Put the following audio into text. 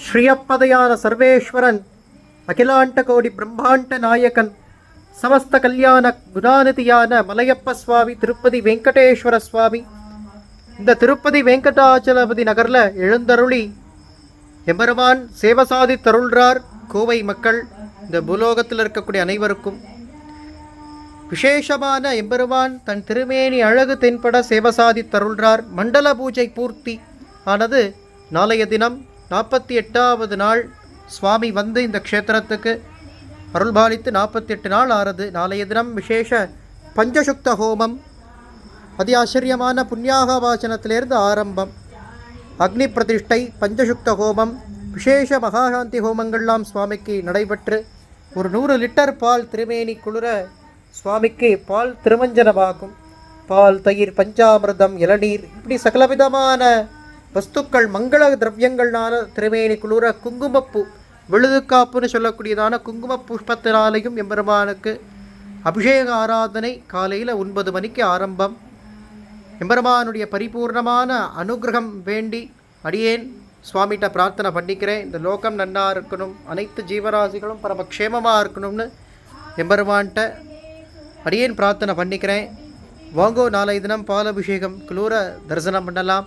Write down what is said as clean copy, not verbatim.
ஸ்ரீயப்பதையான சர்வேஸ்வரன், அகிலாண்ட கோடி பிரம்மாண்ட நாயகன், சமஸ்த கல்யாண குணாநிதியான மலையப்ப சுவாமி திருப்பதி வெங்கடேஸ்வர சுவாமி இந்த திருப்பதி வெங்கடாச்சலபதி நகரில் எழுந்தருளி எம்பெருமான் சேவசாதி தருள்றார். கோவை மக்கள், இந்த பூலோகத்தில் இருக்கக்கூடிய அனைவருக்கும் விசேஷமான எம்பெருமான் தன் திருமேனி அழகு தென்பட சேவசாதி தருள்றார். மண்டல பூஜை பூர்த்தி ஆனது நாளைய தினம் 48வது நாள். சுவாமி வந்து இந்த க்ஷேத்திரத்துக்கு அருள்பாலித்து 48 நாள் ஆறுது. நாளைய தினம் விசேஷ பஞ்சசுக்த ஹோமம், அதி ஆச்சரியமான புண்ணியாக வாசனத்திலிருந்து ஆரம்பம். அக்னி பிரதிஷ்டை, பஞ்சசுக்த ஹோமம், விசேஷ மகாசாந்தி ஹோமங்கள்லாம் சுவாமிக்கு நடைபெற்று 100 லிட்டர் பால் திருமேனி குளிர சுவாமிக்கு பால் திருமஞ்சனமாகும். பால், தயிர், பஞ்சாமிர்தம், இளநீர், இப்படி சகலவிதமான வஸ்துக்கள் மங்கள திரவியங்கள்னால திருமேனி குளிர குங்குமப்பூ, விழுதுக்காப்புன்னு சொல்லக்கூடியதான குங்கும புஷ்பத்தினாலையும் எம்பெருமானுக்கு அபிஷேக ஆராதனை காலையில் 9 மணிக்கு ஆரம்பம். எம்பெருமானுடைய பரிபூர்ணமான அனுகிரகம் வேண்டி அடியேன் சுவாமிகிட்ட பிரார்த்தனை பண்ணிக்கிறேன். இந்த லோகம் நன்னா இருக்கணும், அனைத்து ஜீவராசிகளும் பரமக்ஷேமமாக இருக்கணும்னு எம்பெருமான்கிட்ட அடியேன் பிரார்த்தனை பண்ணிக்கிறேன். வாங்கோ நாளை தினம் பாலபிஷேகம் குளூர தரிசனம் பண்ணலாம்.